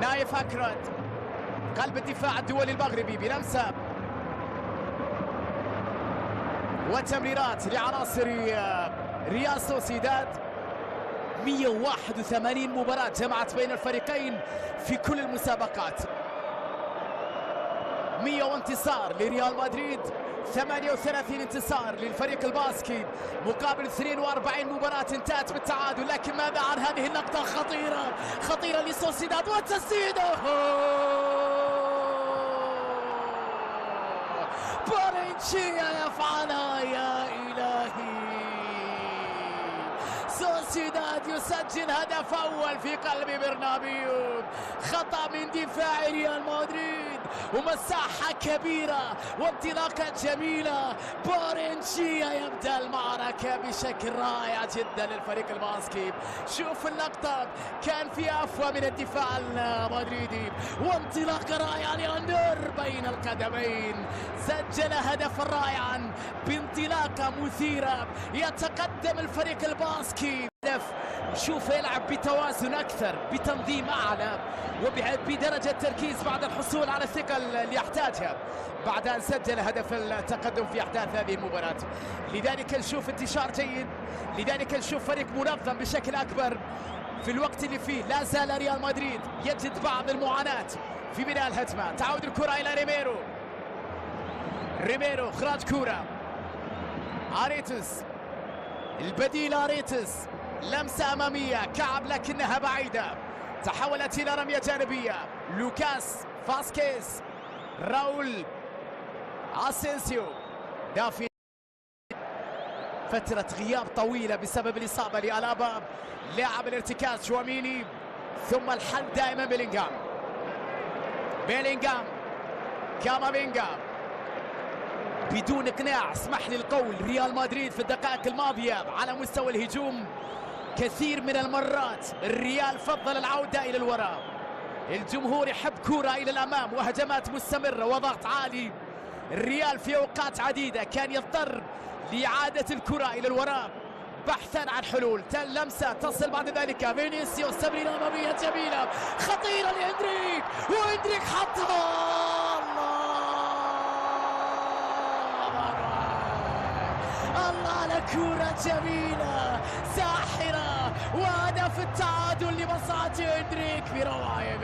نايف أكرد قلب الدفاع الدولي المغربي بلمسة وتمريرات لعناصر ريال سوسيداد. 181 مباراة جمعت بين الفريقين في كل المسابقات، 100 انتصار لريال مدريد، 38 انتصار للفريق الباسكي مقابل 42 مباراة انتهت بالتعادل. لكن ماذا عن هذه اللقطة خطيرة لسوسيداد والتسديد، بارينشيا يفعلها يا إلهي. سوسيداد يسجل هدف أول في قلب برنابيو، خطأ من دفاع ريال مدريد ومساحة كبيرة وانطلاقة جميلة. بورنشيا يبدأ المعركة بشكل رائع جدا للفريق الباسكي. شوف اللقطة كان فيها أفوى من الدفاع المدريدي وانطلاقة رائعة لأندر بين القدمين، سجل هدفا رائعا بانطلاقة مثيرة. يتقدم الفريق الباسكي، نشوف يلعب بتوازن أكثر، بتنظيم أعلى وبدرجة تركيز بعد الحصول على الثقة اللي يحتاجها بعد أن سجل هدف التقدم في أحداث هذه المباراة. لذلك نشوف انتشار جيد، لذلك نشوف فريق منظم بشكل أكبر في الوقت اللي فيه لا زال ريال مدريد يجد بعض المعاناة في بناء الهجمة. تعود الكرة إلى ريميرو إخراج كرة أريتس، البديل أريتس، لمسة أمامية كعب لكنها بعيدة، تحولت إلى رمية جانبية. لوكاس فاسكيز، راول أسينسيو دافي، فترة غياب طويلة بسبب الإصابة لألابا، لاعب الارتكاز شواميني، ثم الحل دائما بيلينغهام كامافينجا بدون إقناع. اسمح لي القول، ريال مدريد في الدقائق الماضية على مستوى الهجوم كثير من المرات الريال فضل العودة إلى الوراء. الجمهور يحب كرة إلى الأمام وهجمات مستمرة وضغط عالي. الريال في أوقات عديدة كان يضطر لإعادة الكرة إلى الوراء بحثا عن حلول. لمسة تصل بعد ذلك فينيسيوس، تمريرة أمامية جميلة خطيرة لإندريك، وإندريك حطها. الله على كرة جميلة ساحرة وهدف التعادل لمصلحة إندريك بروعة. يا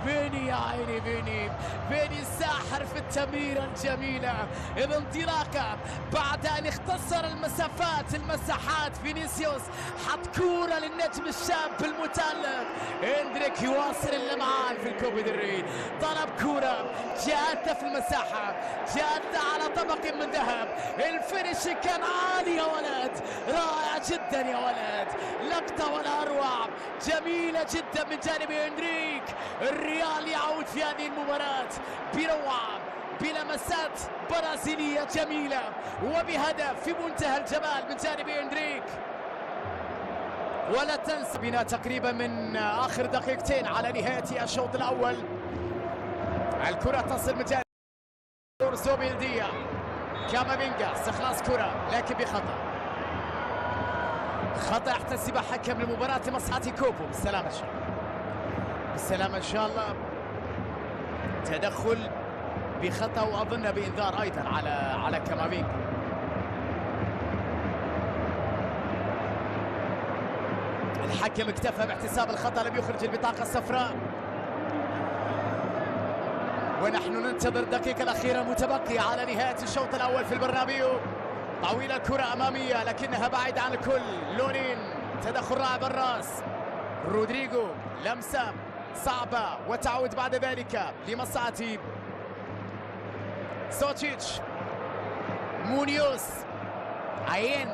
فيني يا عيني فيني الساحر في التمريرة الجميلة بانطلاقة بعد أن اختصر المساحات. فينيسيوس حط كرة للنجم الشاب المتألق. إندريك يواصل اللمعان في الكوبا ديل ري، طلب كرة جاءت في المساحة، جاءت على طبق من ذهب. الفينش كان عالي يا ولد، رائع جدا يا ولد، لقطة ولا أروع، جميلة جدا من جانب إندريك. الريال يعود في هذه المباراة بروعة بلمسات برازيلية جميلة وبهدف في منتهى الجمال من جانب إندريك. ولا تنسى بنا تقريبا من آخر دقيقتين على نهاية الشوط الأول. الكرة تصل من جانب زوبيلديا، كامافينجا استخلاص كرة لكن بخطأ، خطأ احتسب حكم المباراة لمصلحة كوبو. بالسلامة إن شاء الله. تدخل بخطأ وأظن بإنذار أيضا على كامافينجا. الحكم اكتفى باحتساب الخطأ، لم يخرج البطاقة الصفراء. ونحن ننتظر الدقيقة الأخيرة المتبقية على نهاية الشوط الأول في البرنابيو. طويلة الكرة أمامية لكنها بعيدة عن الكل. لونين، تدخل رائع بالراس. رودريغو، لمسة صعبة وتعود بعد ذلك لمصلحة سوتشيتش. مونيوس عين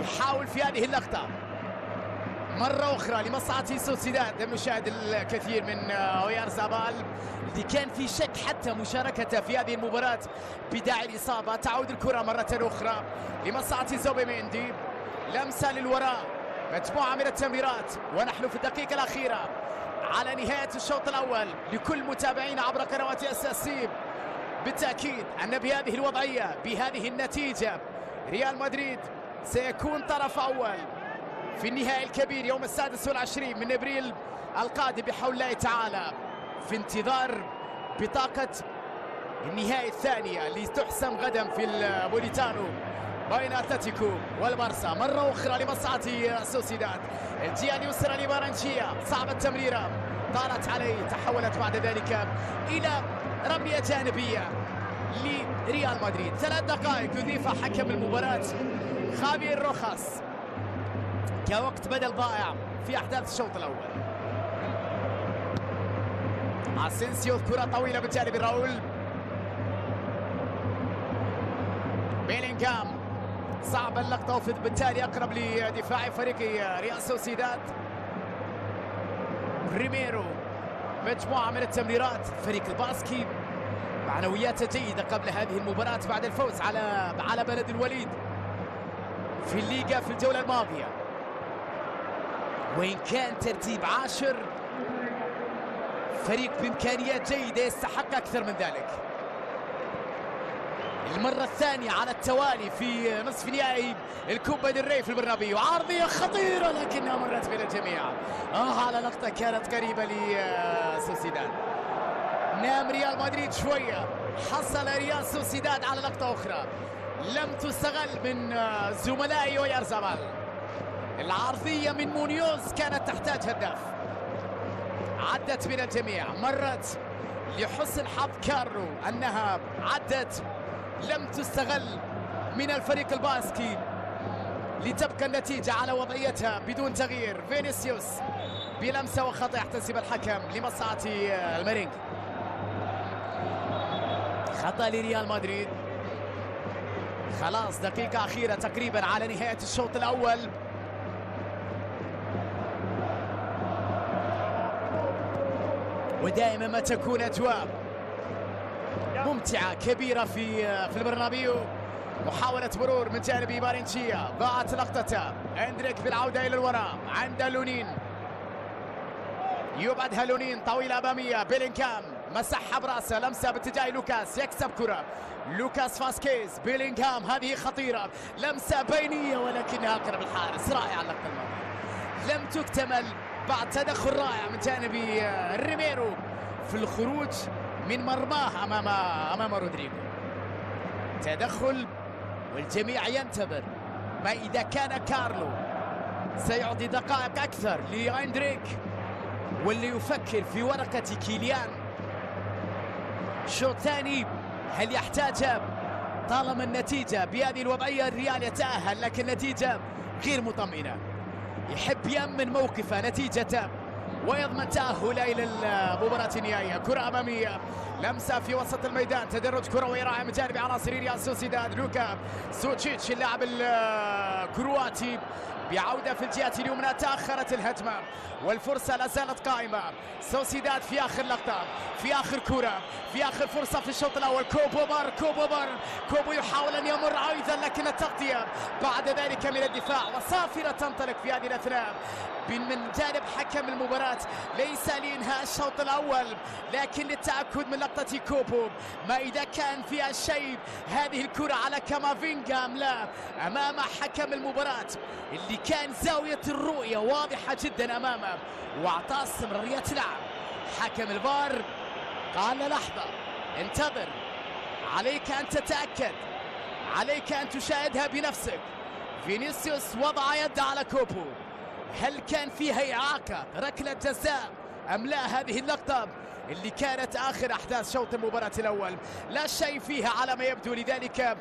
يحاول في هذه اللقطة مرة أخرى لمصلحة سوسيداد. لم نشاهد الكثير من اويارزابال اللي كان في شك حتى مشاركته في هذه المباراة بداعي الإصابة. تعود الكرة مرة أخرى لمصلحة زوبيميندي، لمسة للوراء، مجموعة من التمريرات ونحن في الدقيقة الأخيرة على نهاية الشوط الأول. لكل متابعينا عبر قنوات الساسيب بالتأكيد أن بهذه الوضعية بهذه النتيجة ريال مدريد سيكون طرف أول في النهائي الكبير يوم 26 من ابريل القادم بحول الله تعالى، في انتظار بطاقة النهائي الثانية اللي تحسم غدا في البوليتانو بين اتلتيكو والبارسا. مرة أخرى لمصلحة سوسيداد، الجهة اليسرى لبارنشيا، صعبة التمريرة طالت عليه، تحولت بعد ذلك إلى رمية جانبية لريال مدريد. 3 دقائق يضيفها حكم المباراة خافير روخاس كوقت بدل ضائع في أحداث الشوط الأول. اسينسيو كرة طويلة بجانب راؤول، بيلينغهام صعب اللقطة وبالتالي أقرب لدفاع فريق ريال سوسيداد. ريميرو مجموعة من التمريرات، فريق الباسكي معنوياته جيدة قبل هذه المباراة بعد الفوز على بلد الوليد في الليغا في الجولة الماضية، وإن كان ترتيب 10 فريق بإمكانيات جيدة يستحق أكثر من ذلك. المرة الثانية على التوالي في نصف نهائي الكوبا ديل ري في البرنابيو، عرضية خطيرة لكنها مرت بين الجميع. على لقطة كانت قريبة لسوسيداد. نام ريال مدريد شوية، حصل ريال سوسيداد على لقطة أخرى لم تستغل من زملائي ويارزابال. العرضية من مونيوز كانت تحتاج هداف، عدت بين الجميع، مرت لحسن حظ كارلو أنها عدت، لم تستغل من الفريق الباسكي لتبقى النتيجة على وضعيتها بدون تغيير. فينيسيوس بلمسة وخطأ يحتسب الحكم لمصلحة المرينج. خطأ لريال مدريد. خلاص دقيقة أخيرة تقريبا على نهاية الشوط الأول. ودائما ما تكون أجواء ممتعة كبيرة في البرنابيو. محاولة مرور من جانب بارنشيا، ضاعت لقطته. اندريك بالعودة إلى الوراء عند لونين، يبعدها لونين طويلة أمامية. بيلينغهام مسحها براسه، لمسة باتجاه لوكاس، يكسب كرة لوكاس فاسكيز. بيلينغهام هذه خطيرة، لمسة بينية ولكنها أقرب الحارس. رائعة اللقطة الماضية، لم تكتمل بعد تدخل رائع من جانب ريميرو في الخروج من مرماه امام رودريغو. تدخل والجميع ينتظر ما اذا كان كارلو سيعطي دقائق اكثر لاندريك واللي يفكر في ورقة كيليان. شوط ثاني هل يحتاجها؟ طالما النتيجة بهذه الوضعية الريال يتأهل، لكن النتيجة غير مطمئنة، يحب يأمن موقفه نتيجته ويضمن تأهله إلى المباراة النهائية. كرة أمامية، لمسة في وسط الميدان، تدرج كروي رائع من جانب عناصر ريال سوسيداد. لوكا سوتشيتش اللاعب الكرواتي بعودة في الجهة اليمنى. تأخرت الهجمة والفرصة لا زالت قائمة. سوسيداد في آخر لقطة، في آخر كرة، في آخر فرصة في الشوط الأول. كوبو يحاول أن يمر أيضا، لكن التغطية بعد ذلك من الدفاع، وصافرة تنطلق في هذه الأثناء من جانب حكم المباراة، ليس لإنهاء الشوط الأول لكن للتأكد من لقطة كوبو ما إذا كان فيها شيء. هذه الكرة على كامافينجا أم لا أمام حكم المباراة اللي كان زاوية الرؤية واضحة جدا أمامه وأعطاه استمرارية لعب. حكم الفار قال لحظة انتظر، عليك أن تتأكد، عليك أن تشاهدها بنفسك. فينيسيوس وضع يد على كوبو، هل كان فيها إعاقة ركلة جزاء أم لا؟ هذه اللقطة اللي كانت آخر أحداث شوط المباراة الأول لا شيء فيها على ما يبدو، لذلك